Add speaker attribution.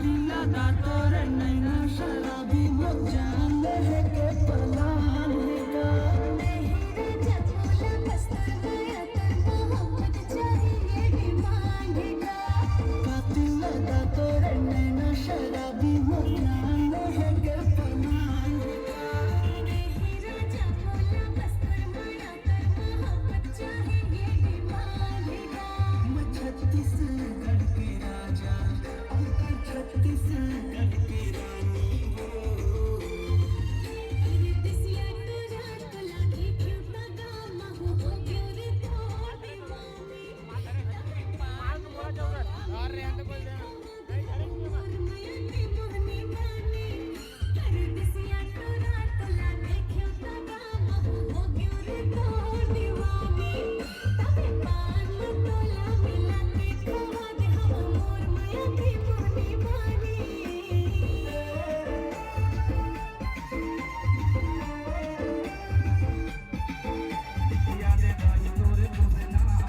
Speaker 1: दिला दा तोर नैना शराबी मत जान है के पलान है का दिला दा तोर नैना शराबी मत जान है के पलान है मैं छत्तीसगढ़ के राजा और छत्तीसगढ़ की रानी हो
Speaker 2: और